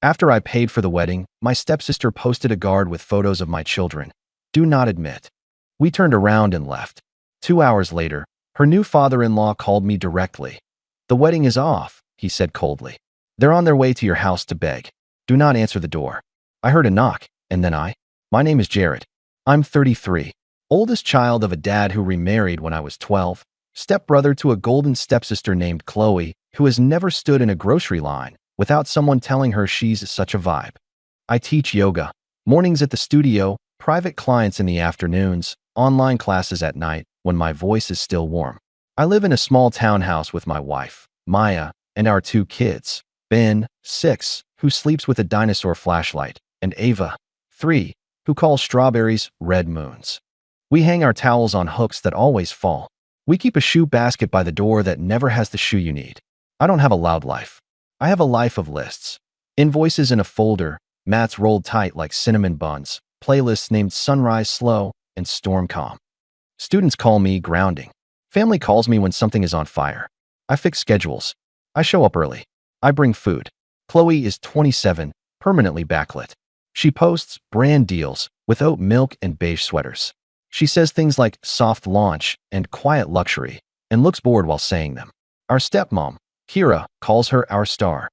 After I paid for the wedding, my stepsister posted a card with photos of my children. Do not admit. We turned around and left. 2 hours later, her new father-in-law called me directly. The wedding is off, he said coldly. They're on their way to your house to beg. Do not answer the door. I heard a knock, and then My name is Jared. I'm 33. Oldest child of a dad who remarried when I was 12. Stepbrother to a golden stepsister named Chloe, who has never stood in a grocery line without someone telling her she's such a vibe. I teach yoga. Mornings at the studio, private clients in the afternoons, online classes at night when my voice is still warm. I live in a small townhouse with my wife, Maya, and our 2 kids, Ben, 6, who sleeps with a dinosaur flashlight, and Ava, 3, who calls strawberries red moons. We hang our towels on hooks that always fall. We keep a shoe basket by the door that never has the shoe you need. I don't have a loud life. I have a life of lists. Invoices in a folder, mats rolled tight like cinnamon buns, playlists named Sunrise Slow and Storm Calm. Students call me grounding. Family calls me when something is on fire. I fix schedules. I show up early. I bring food. Chloe is 27, permanently backlit. She posts brand deals with oat milk and beige sweaters. She says things like soft launch and quiet luxury and looks bored while saying them. Our stepmom, Kira, calls her our star.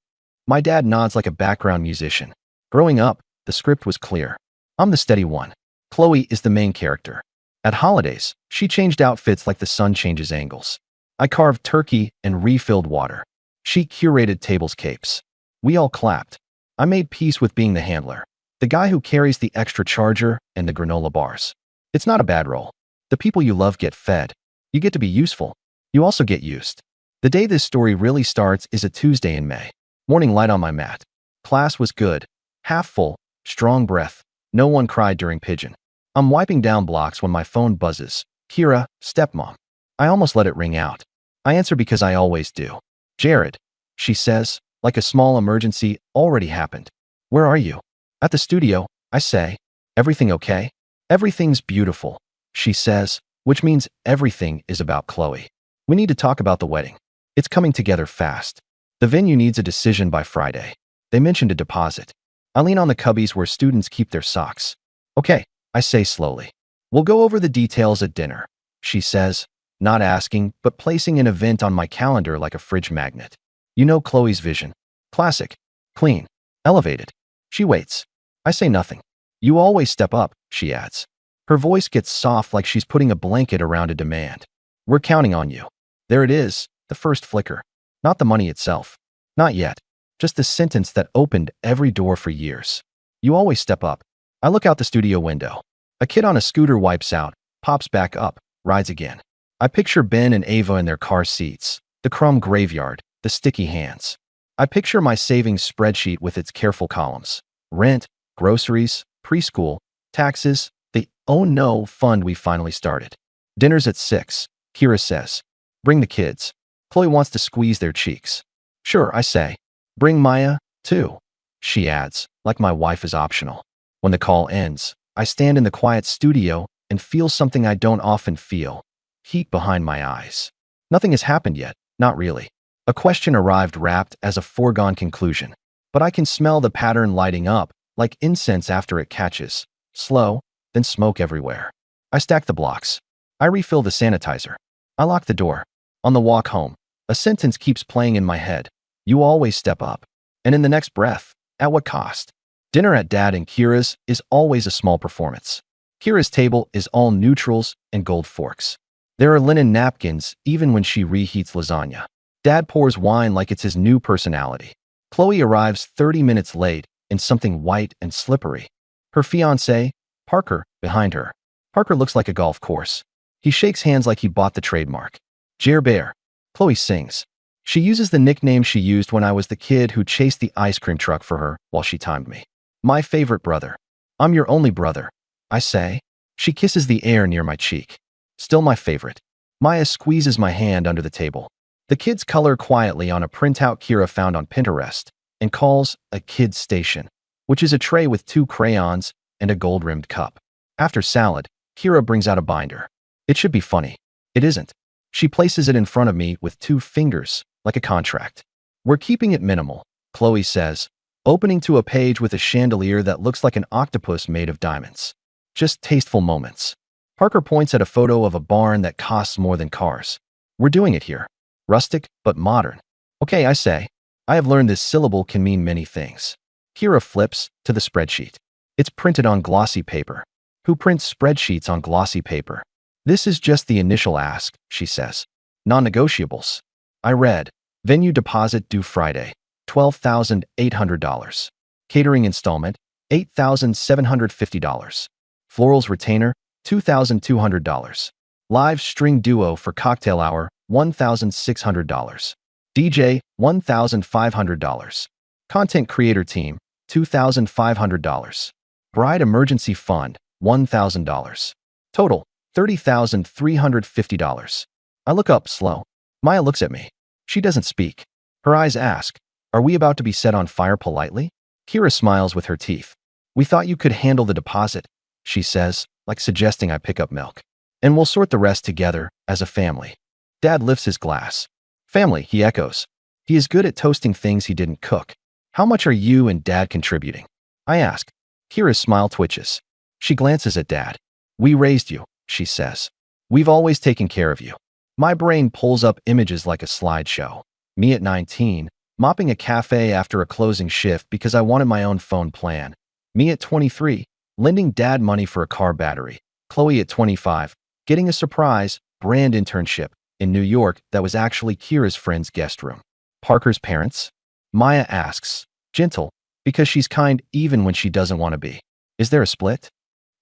My dad nods like a background musician. Growing up, the script was clear. I'm the steady one. Chloe is the main character. At holidays, she changed outfits like the sun changes angles. I carved turkey and refilled water. She curated tables capes. We all clapped. I made peace with being the handler, the guy who carries the extra charger and the granola bars. It's not a bad role. The people you love get fed. You get to be useful. You also get used. The day this story really starts is a Tuesday in May. Morning light on my mat. Class was good. Half full, strong breath. No one cried during pigeon. I'm wiping down blocks when my phone buzzes. Kira, stepmom. I almost let it ring out. I answer because I always do. Jared, she says, like a small emergency already happened. Where are you? At the studio, I say. Everything okay? Everything's beautiful, she says, which means everything is about Chloe. We need to talk about the wedding. It's coming together fast. The venue needs a decision by Friday. They mentioned a deposit. I lean on the cubbies where students keep their socks. Okay, I say slowly. We'll go over the details at dinner, she says, not asking, but placing an event on my calendar like a fridge magnet. You know Chloe's vision. Classic. Clean. Elevated. She waits. I say nothing. You always step up, she adds. Her voice gets soft like she's putting a blanket around a demand. We're counting on you. There it is, the first flicker. Not the money itself. Not yet. Just the sentence that opened every door for years. You always step up. I look out the studio window. A kid on a scooter wipes out, pops back up, rides again. I picture Ben and Ava in their car seats, the crumb graveyard, the sticky hands. I picture my savings spreadsheet with its careful columns. Rent, groceries, preschool, taxes, the oh no fund we finally started. Dinner's at 6, Kira says. Bring the kids. Chloe wants to squeeze their cheeks. Sure, I say. Bring Maya, too, she adds, like my wife is optional. When the call ends, I stand in the quiet studio and feel something I don't often feel. Heat behind my eyes. Nothing has happened yet, not really. A question arrived wrapped as a foregone conclusion. But I can smell the pattern lighting up, like incense after it catches. Slow, then smoke everywhere. I stack the blocks. I refill the sanitizer. I lock the door. On the walk home, a sentence keeps playing in my head. You always step up. And in the next breath, at what cost? Dinner at Dad and Kira's is always a small performance. Kira's table is all neutrals and gold forks. There are linen napkins even when she reheats lasagna. Dad pours wine like it's his new personality. Chloe arrives 30 minutes late in something white and slippery. Her fiancé, Parker, behind her. Parker looks like a golf course. He shakes hands like he bought the trademark. Jer Bear. Chloe sings. She uses the nickname she used when I was the kid who chased the ice cream truck for her while she timed me. My favorite brother. I'm your only brother, I say. She kisses the air near my cheek. Still my favorite. Maya squeezes my hand under the table. The kids color quietly on a printout Kira found on Pinterest and calls a kid's station, which is a tray with 2 crayons and a gold-rimmed cup. After salad, Kira brings out a binder. It should be funny. It isn't. She places it in front of me with 2 fingers, like a contract. We're keeping it minimal, Chloe says, opening to a page with a chandelier that looks like an octopus made of diamonds. Just tasteful moments. Parker points at a photo of a barn that costs more than cars. We're doing it here. Rustic, but modern. Okay, I say. I have learned this syllable can mean many things. Kira flips to the spreadsheet. It's printed on glossy paper. Who prints spreadsheets on glossy paper? This is just the initial ask, she says. Non-negotiables. I read. Venue deposit due Friday, $12,800. Catering installment, $8,750. Florals retainer, $2,200. Live string duo for cocktail hour, $1,600. DJ, $1,500. Content creator team, $2,500. Bride emergency fund, $1,000. Total, $30,350. I look up slow. Maya looks at me. She doesn't speak. Her eyes ask, are we about to be set on fire politely? Kira smiles with her teeth. We thought you could handle the deposit, she says, like suggesting I pick up milk. And we'll sort the rest together, as a family. Dad lifts his glass. Family, he echoes. He is good at toasting things he didn't cook. How much are you and Dad contributing? I ask. Kira's smile twitches. She glances at Dad. We raised you, she says. We've always taken care of you. My brain pulls up images like a slideshow. Me at 19, mopping a cafe after a closing shift because I wanted my own phone plan. Me at 23, lending Dad money for a car battery. Chloe at 25, getting a surprise brand internship in New York that was actually Kira's friend's guest room. Parker's parents? Maya asks, gentle, because she's kind even when she doesn't want to be. Is there a split?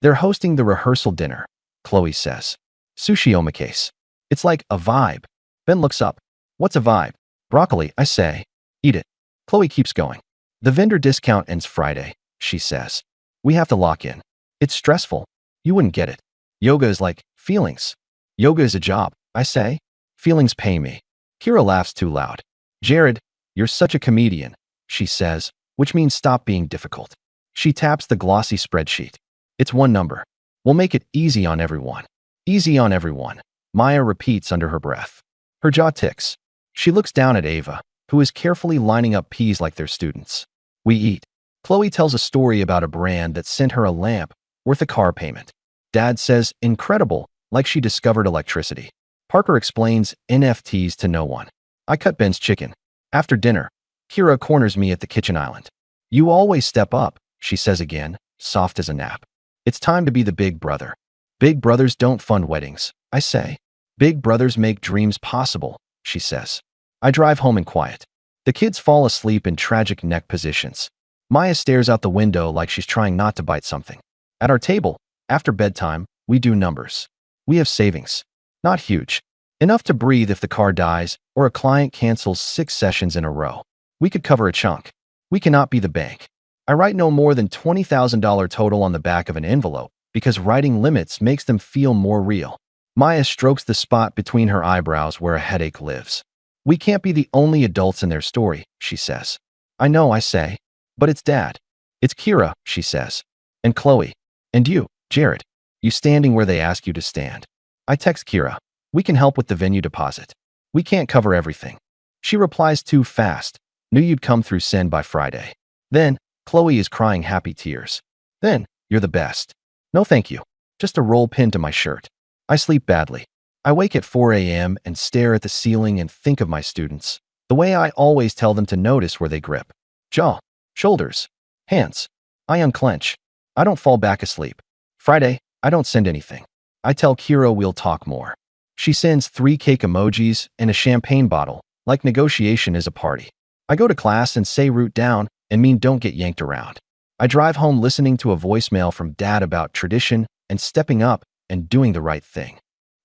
They're hosting the rehearsal dinner, Chloe says. Sushi omakase. It's like a vibe. Ben looks up. What's a vibe? Broccoli, I say. Eat it. Chloe keeps going. The vendor discount ends Friday, she says. We have to lock in. It's stressful. You wouldn't get it. Yoga is like feelings. Yoga is a job, I say. Feelings pay me. Kira laughs too loud. Jared, you're such a comedian, she says, which means stop being difficult. She taps the glossy spreadsheet. It's one number. We'll make it easy on everyone. Easy on everyone. Maya repeats under her breath. Her jaw ticks. She looks down at Ava, who is carefully lining up peas like they're students. We eat. Chloe tells a story about a brand that sent her a lamp worth a car payment. Dad says, incredible, like she discovered electricity. Parker explains NFTs to no one. I cut Ben's chicken. After dinner, Kira corners me at the kitchen island. You always step up, she says again, soft as a nap. It's time to be the big brother. Big brothers don't fund weddings, I say. Big brothers make dreams possible, she says. I drive home in quiet. The kids fall asleep in tragic neck positions. Maya stares out the window like she's trying not to bite something. At our table, after bedtime, we do numbers. We have savings. Not huge. Enough to breathe if the car dies or a client cancels 6 sessions in a row. We could cover a chunk. We cannot be the bank. I write no more than $20,000 total on the back of an envelope because writing limits makes them feel more real. Maya strokes the spot between her eyebrows where a headache lives. We can't be the only adults in their story, she says. I know, I say. But it's Dad. It's Kira, she says. And Chloe. And you, Jared. You standing where they ask you to stand. I text Kira. We can help with the venue deposit. We can't cover everything. She replies too fast. Knew you'd come through send by Friday. Then, Chloe is crying happy tears. Then, you're the best. No thank you. Just a roll pinned to my shirt. I sleep badly. I wake at 4 a.m. and stare at the ceiling and think of my students. The way I always tell them to notice where they grip. Jaw, shoulders, hands. I unclench. I don't fall back asleep. Friday, I don't send anything. I tell Kira we'll talk more. She sends 3 cake emojis and a champagne bottle, like negotiation is a party. I go to class and say root down and mean don't get yanked around. I drive home listening to a voicemail from Dad about tradition and stepping up and doing the right thing.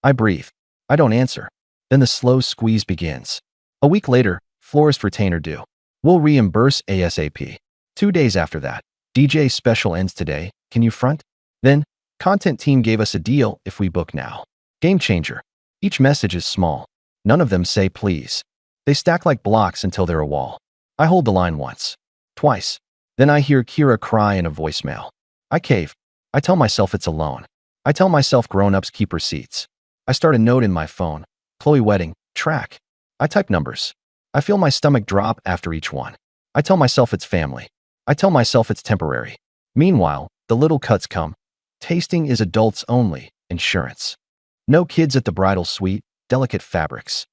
I breathe. I don't answer. Then the slow squeeze begins. A week later, florist retainer due. We'll reimburse ASAP. 2 days after that, DJ special ends today. Can you front? Then, content team gave us a deal if we book now. Game changer. Each message is small. None of them say please. They stack like blocks until they're a wall. I hold the line once. Twice. Then I hear Kira cry in a voicemail. I cave. I tell myself it's a loan. I tell myself grown-ups keep receipts. I start a note in my phone. Chloe wedding, track. I type numbers. I feel my stomach drop after each one. I tell myself it's family. I tell myself it's temporary. Meanwhile, the little cuts come. Tasting is adults only, insurance. No kids at the bridal suite, delicate fabrics.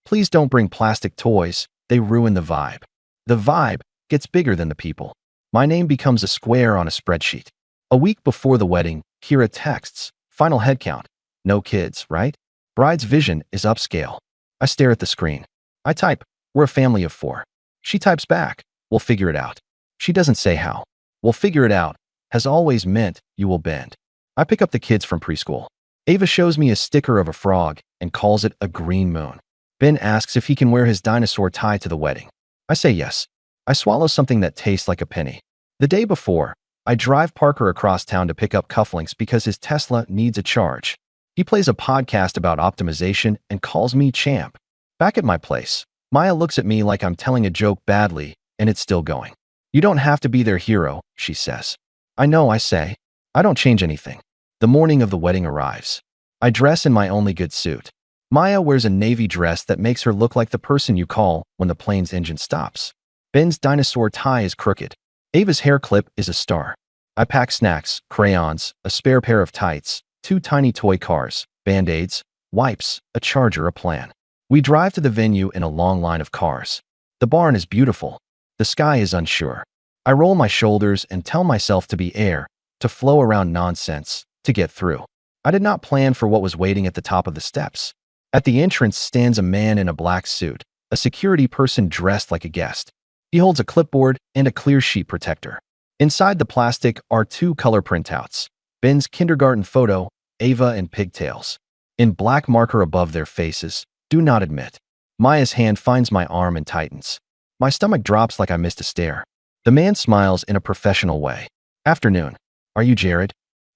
Please don't bring plastic toys, they ruin the vibe. The vibe gets bigger than the people. My name becomes a square on a spreadsheet. A week before the wedding, Kira texts, final head count. No kids, right? Bride's vision is upscale. I stare at the screen. I type, we're a family of 4. She types back, we'll figure it out. She doesn't say how. We'll figure it out has always meant you will bend. I pick up the kids from preschool. Ava shows me a sticker of a frog and calls it a green moon. Ben asks if he can wear his dinosaur tie to the wedding. I say yes. I swallow something that tastes like a penny. The day before, I drive Parker across town to pick up cufflinks because his Tesla needs a charge. He plays a podcast about optimization and calls me champ. Back at my place, Maya looks at me like I'm telling a joke badly, and it's still going. You don't have to be their hero, she says. I know, I say. I don't change anything. The morning of the wedding arrives. I dress in my only good suit. Maya wears a navy dress that makes her look like the person you call when the plane's engine stops. Ben's dinosaur tie is crooked. Ava's hair clip is a star. I pack snacks, crayons, a spare pair of tights, 2 tiny toy cars, Band-Aids, wipes, a charger, a plan. We drive to the venue in a long line of cars. The barn is beautiful. The sky is unsure. I roll my shoulders and tell myself to be air, to flow around nonsense, to get through. I did not plan for what was waiting at the top of the steps. At the entrance stands a man in a black suit, a security person dressed like a guest. He holds a clipboard and a clear sheet protector. Inside the plastic are 2 color printouts. Ben's kindergarten photo, Ava and pigtails. In black marker above their faces, do not admit. Maya's hand finds my arm and tightens. My stomach drops like I missed a stare. The man smiles in a professional way. Afternoon. Are you Jared?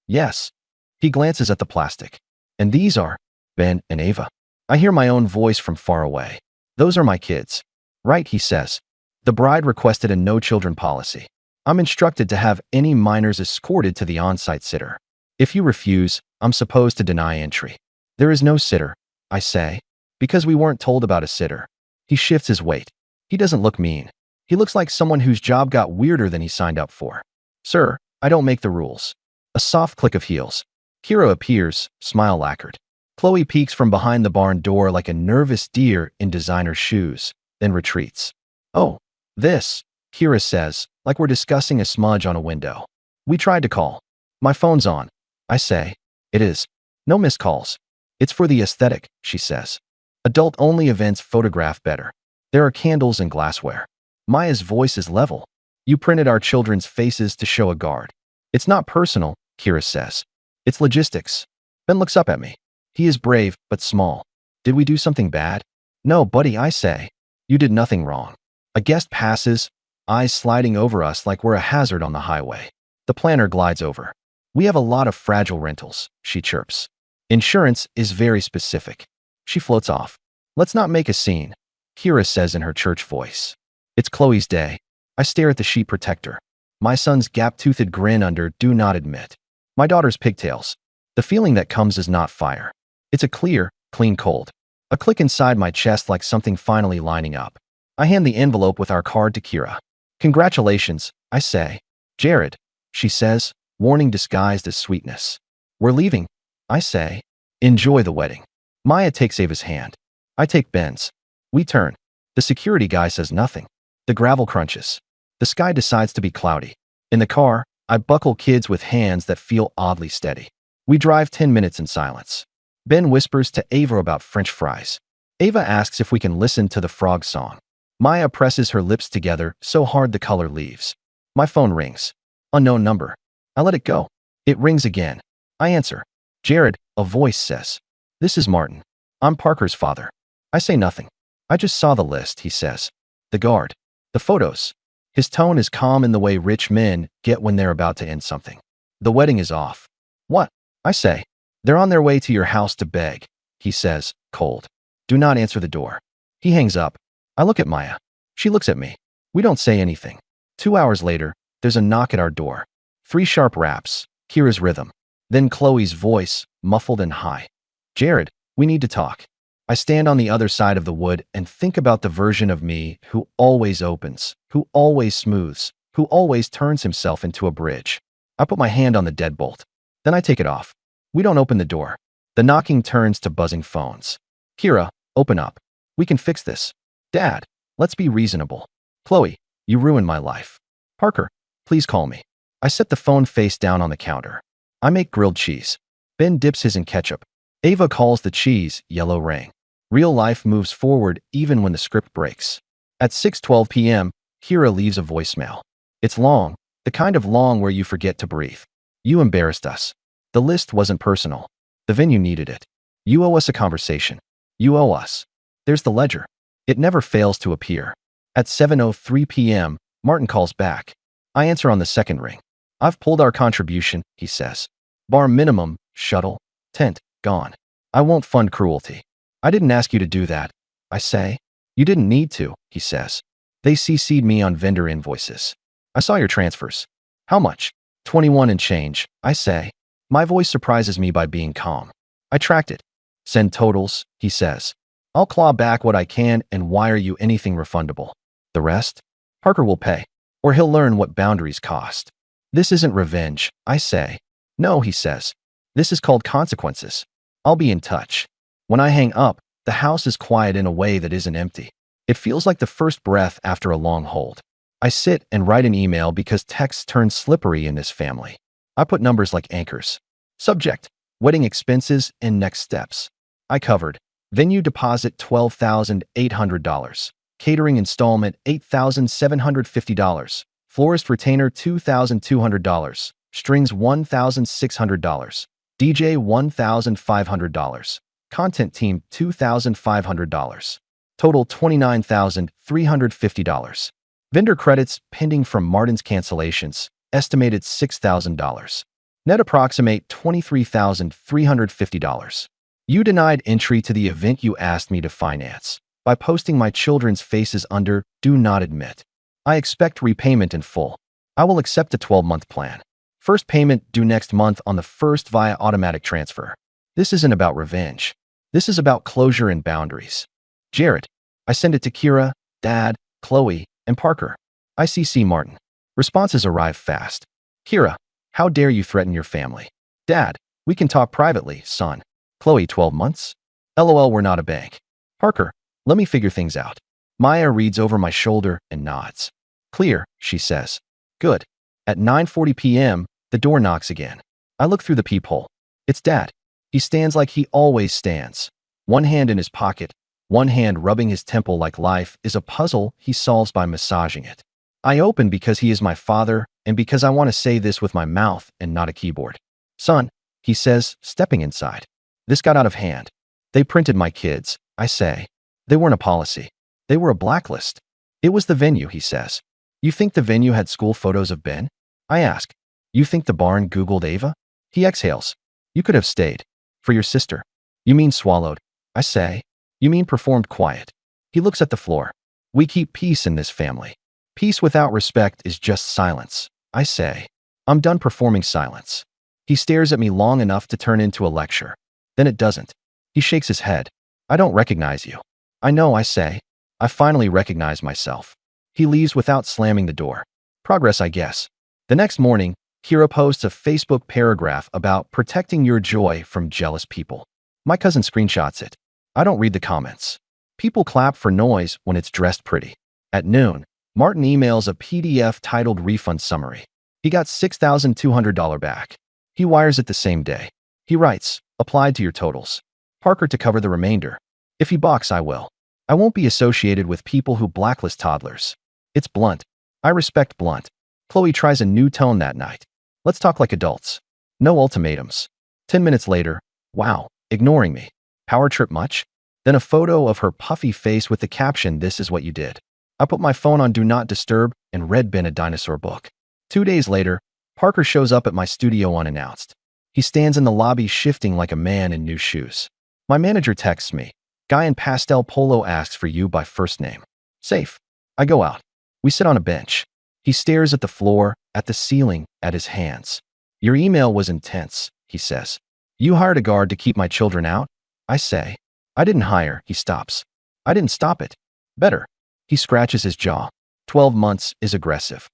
Yes. He glances at the plastic. And these are Ben and Ava. I hear my own voice from far away. Those are my kids. Right, he says. The bride requested a no-children policy. I'm instructed to have any minors escorted to the on-site sitter. If you refuse, I'm supposed to deny entry. There is no sitter, I say, because we weren't told about a sitter. He shifts his weight. He doesn't look mean. He looks like someone whose job got weirder than he signed up for. Sir, I don't make the rules. A soft click of heels. Kira appears, smile lacquered. Chloe peeks from behind the barn door like a nervous deer in designer shoes, then retreats. Oh, this, Kira says, like we're discussing a smudge on a window. We tried to call. My phone's on. I say. It is. No missed calls. It's for the aesthetic, she says. Adult-only events photograph better. There are candles and glassware. Maya's voice is level. You printed our children's faces to show a guard. It's not personal, Kira says. It's logistics. Ben looks up at me. He is brave, but small. Did we do something bad? No, buddy, I say. You did nothing wrong. A guest passes, eyes sliding over us like we're a hazard on the highway. The planner glides over. We have a lot of fragile rentals, she chirps. Insurance is very specific. She floats off. Let's not make a scene, Kira says in her church voice. It's Chloe's day. I stare at the sheet protector. My son's gap-toothed grin under do not admit. My daughter's pigtails. The feeling that comes is not fire. It's a clear, clean cold. A click inside my chest like something finally lining up. I hand the envelope with our card to Kira. Congratulations, I say. Jared, she says, warning disguised as sweetness. We're leaving, I say. Enjoy the wedding. Maya takes Ava's hand. I take Ben's. We turn. The security guy says nothing. The gravel crunches. The sky decides to be cloudy. In the car, I buckle kids with hands that feel oddly steady. We drive 10 minutes in silence. Ben whispers to Ava about French fries. Ava asks if we can listen to the frog song. Maya presses her lips together so hard the color leaves. My phone rings. Unknown number. I let it go. It rings again. I answer. Jared, a voice says. This is Martin. I'm Parker's father. I say nothing. I just saw the list, he says. The guard. The photos. His tone is calm in the way rich men get when they're about to end something. The wedding is off. What? I say. They're on their way to your house to beg, he says, cold. Do not answer the door. He hangs up. I look at Maya. She looks at me. We don't say anything. 2 hours later, there's a knock at our door. 3 sharp raps, Kira's rhythm. Then Chloe's voice, muffled and high. Jared, we need to talk. I stand on the other side of the wood and think about the version of me who always opens, who always smooths, who always turns himself into a bridge. I put my hand on the deadbolt. Then I take it off. We don't open the door. The knocking turns to buzzing phones. Kira, open up. We can fix this. Dad, let's be reasonable. Chloe, you ruined my life. Parker, please call me. I set the phone face down on the counter. I make grilled cheese. Ben dips his in ketchup. Ava calls the cheese yellow ring. Real life moves forward even when the script breaks. At 6:12 p.m., Kira leaves a voicemail. It's long, the kind of long where you forget to breathe. You embarrassed us. The list wasn't personal. The venue needed it. You owe us a conversation. You owe us. There's the ledger. It never fails to appear. At 7:03 p.m., Martin calls back. I answer on the second ring. I've pulled our contribution, he says. Bar minimum, shuttle, tent, gone. I won't fund cruelty. I didn't ask you to do that, I say. You didn't need to, he says. They CC'd me on vendor invoices. I saw your transfers. How much? 21 and change, I say. My voice surprises me by being calm. I tracked it. Send totals, he says. I'll claw back what I can and wire you anything refundable. The rest? Parker will pay. Or he'll learn what boundaries cost. This isn't revenge, I say. No, he says. This is called consequences. I'll be in touch. When I hang up, the house is quiet in a way that isn't empty. It feels like the first breath after a long hold. I sit and write an email because texts turn slippery in this family. I put numbers like anchors. Subject, wedding expenses and next steps. I covered. Venue deposit $12,800. Catering installment $8,750. Florist retainer $2,200. Strings $1,600. DJ $1,500. Content team $2,500. Total $29,350. Vendor credits pending from Martin's cancellations, estimated $6,000. Net approximate $23,350. You denied entry to the event you asked me to finance by posting my children's faces under Do Not Admit. I expect repayment in full. I will accept a 12-month plan. First payment due next month on the 1st via automatic transfer. This isn't about revenge. This is about closure and boundaries. Jared. I send it to Kira, Dad, Chloe, and Parker. I CC Martin. Responses arrive fast. Kira, how dare you threaten your family? Dad, we can talk privately, son. Chloe, 12 months? LOL, we're not a bank. Parker, let me figure things out. Maya reads over my shoulder and nods. Clear, she says. Good. At 9:40 p.m., the door knocks again. I look through the peephole. It's Dad. He stands like he always stands. One hand in his pocket, one hand rubbing his temple like life is a puzzle he solves by massaging it. I open because he is my father and because I want to say this with my mouth and not a keyboard. Son, he says, stepping inside. This got out of hand. They printed my kids, I say. They weren't a policy. They were a blacklist. It was the venue, he says. You think the venue had school photos of Ben? I ask. You think the barn Googled Ava? He exhales. You could have stayed. For your sister. You mean swallowed? I say. You mean performed quiet. He looks at the floor. We keep peace in this family. Peace without respect is just silence, I say. I'm done performing silence. He stares at me long enough to turn into a lecture. Then it doesn't. He shakes his head. I don't recognize you. I know, I say. I finally recognize myself. He leaves without slamming the door. Progress, I guess. The next morning, Kira posts a Facebook paragraph about protecting your joy from jealous people. My cousin screenshots it. I don't read the comments. People clap for noise when it's dressed pretty. At noon, Martin emails a PDF titled Refund Summary. He got $6,200 back. He wires it the same day. He writes, applied to your totals. Parker to cover the remainder. If he balks, I will. I won't be associated with people who blacklist toddlers. It's blunt. I respect blunt. Chloe tries a new tone that night. Let's talk like adults. No ultimatums. 10 minutes later, wow, ignoring me. Power trip much? Then a photo of her puffy face with the caption, this is what you did. I put my phone on Do Not Disturb and read Ben a dinosaur book. 2 days later, Parker shows up at my studio unannounced. He stands in the lobby shifting like a man in new shoes. My manager texts me. Guy in pastel polo asks for you by first name. Safe. I go out. We sit on a bench. He stares at the floor, at the ceiling, at his hands. Your email was intense, he says. You hired a guard to keep my children out? I say. I didn't hire, he stops. I didn't stop it. Better. He scratches his jaw. 12 months is aggressive.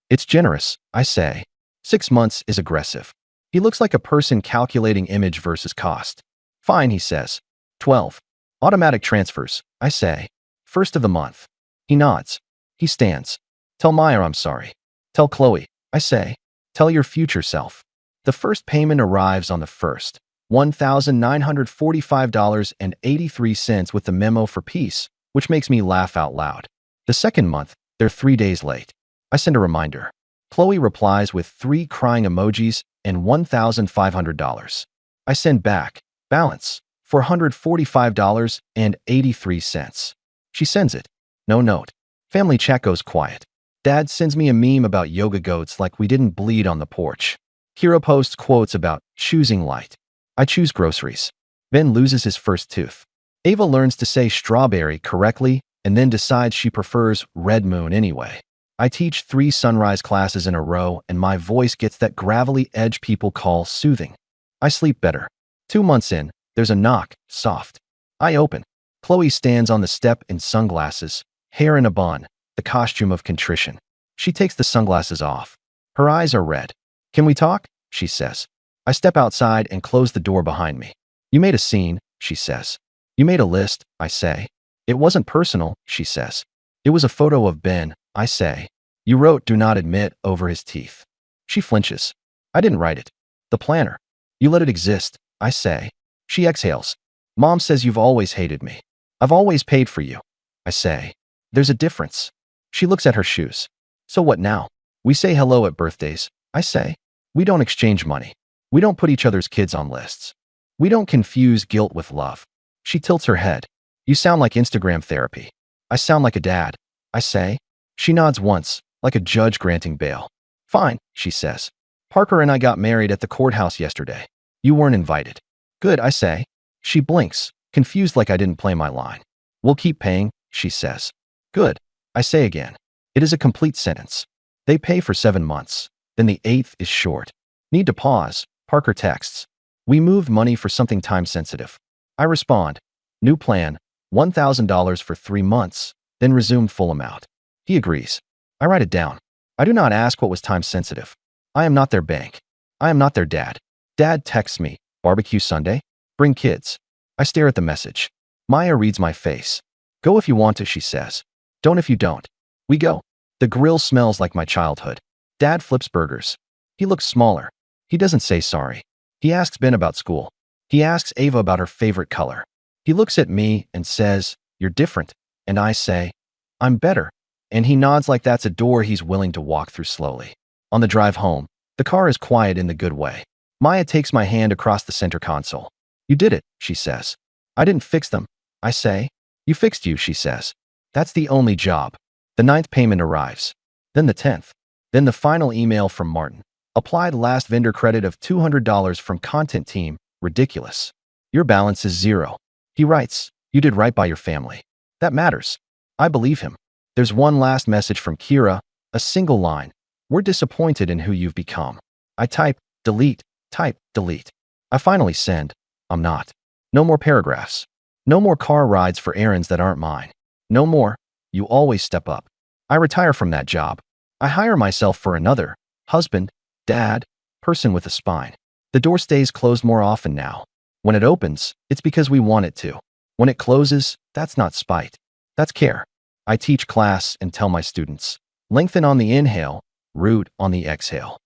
It's generous, I say. 6 months is aggressive. He looks like a person calculating image versus cost. Fine, he says. 12. Automatic transfers, I say. First of the month. He nods. He stands. Tell Maya I'm sorry. Tell Chloe, I say. Tell your future self. The first payment arrives on the 1st. $1,945.83 with the memo for peace, which makes me laugh out loud. The second month, they're 3 days late. I send a reminder. Chloe replies with 3 crying emojis and $1,500. I send back, balance, $445.83. She sends it. No note. Family chat goes quiet. Dad sends me a meme about yoga goats like we didn't bleed on the porch. Kira posts quotes about choosing light. I choose groceries. Ben loses his first tooth. Ava learns to say strawberry correctly and then decides she prefers red moon anyway. I teach 3 sunrise classes in a row and my voice gets that gravelly edge people call soothing. I sleep better. 2 months in, there's a knock, soft. I open. Chloe stands on the step in sunglasses, hair in a bun, the costume of contrition. She takes the sunglasses off. Her eyes are red. Can we talk? She says. I step outside and close the door behind me. You made a scene, she says. You made a list, I say. It wasn't personal, she says. It was a photo of Ben, I say. You wrote do not admit over his teeth. She flinches. I didn't write it. The planner. You let it exist, I say. She exhales. Mom says you've always hated me. I've always paid for you, I say. There's a difference. She looks at her shoes. So what now? We say hello at birthdays, I say. We don't exchange money. We don't put each other's kids on lists. We don't confuse guilt with love. She tilts her head. You sound like Instagram therapy. I sound like a dad, I say. She nods once, like a judge granting bail. Fine, she says. Parker and I got married at the courthouse yesterday. You weren't invited. Good, I say. She blinks, confused like I didn't play my line. We'll keep paying, she says. Good, I say again. It is a complete sentence. They pay for 7 months. Then the 8th is short. Need to pause. Parker texts. We moved money for something time-sensitive. I respond. New plan, $1,000 for 3 months, then resumed full amount. He agrees. I write it down. I do not ask what was time-sensitive. I am not their bank. I am not their dad. Dad texts me, barbecue Sunday? Bring kids. I stare at the message. Maya reads my face. Go if you want to, she says. Don't if you don't. We go. The grill smells like my childhood. Dad flips burgers. He looks smaller. He doesn't say sorry. He asks Ben about school. He asks Ava about her favorite color. He looks at me and says, You're different. And I say, I'm better. And he nods like that's a door he's willing to walk through slowly. On the drive home, the car is quiet in the good way. Maya takes my hand across the center console. You did it, she says. I didn't fix them, I say. You fixed you, she says. That's the only job. The 9th payment arrives. Then the 10th. Then the final email from Martin. Applied last vendor credit of $200 from content team. Ridiculous. Your balance is 0. He writes, you did right by your family. That matters. I believe him. There's one last message from Kira, a single line. We're disappointed in who you've become. I type, delete, type, delete. I finally send, I'm not. No more paragraphs. No more car rides for errands that aren't mine. No more, you always step up. I retire from that job. I hire myself for another, husband, dad, person with a spine. The door stays closed more often now. When it opens, it's because we want it to. When it closes, that's not spite. That's care. I teach class and tell my students, lengthen on the inhale, root on the exhale.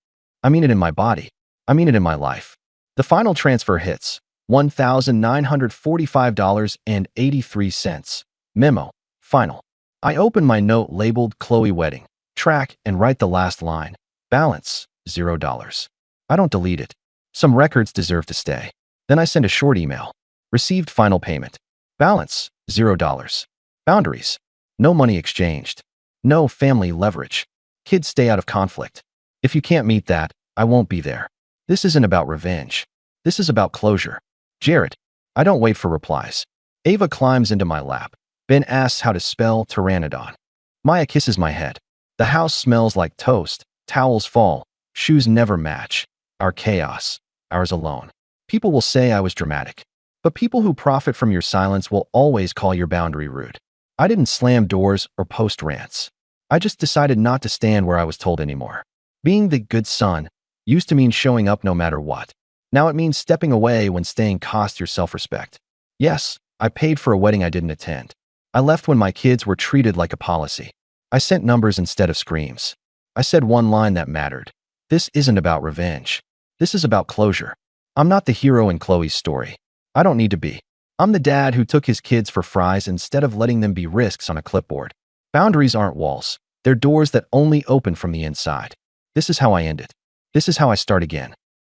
I mean it in my body. I mean it in my life. The final transfer hits, $1,945.83. Memo, final. I open my note labeled Chloe Wedding, track, and write the last line. Balance, $0. I don't delete it. Some records deserve to stay. Then I send a short email. Received final payment. Balance, $0. Boundaries. No money exchanged. No family leverage. Kids stay out of conflict. If you can't meet that, I won't be there. This isn't about revenge. This is about closure. Jared. I don't wait for replies. Ava climbs into my lap. Ben asks how to spell pteranodon. Maya kisses my head. The house smells like toast. Towels fall. Shoes never match. Our chaos. Ours alone. People will say I was dramatic. But people who profit from your silence will always call your boundary rude. I didn't slam doors or post rants. I just decided not to stand where I was told anymore. Being the good son used to mean showing up no matter what. Now it means stepping away when staying costs your self-respect. Yes, I paid for a wedding I didn't attend. I left when my kids were treated like a policy. I sent numbers instead of screams. I said one line that mattered. This isn't about revenge. This is about closure. I'm not the hero in Chloe's story. I don't need to be. I'm the dad who took his kids for fries instead of letting them be risks on a clipboard. Boundaries aren't walls. They're doors that only open from the inside. This is how I end it. This is how I start again.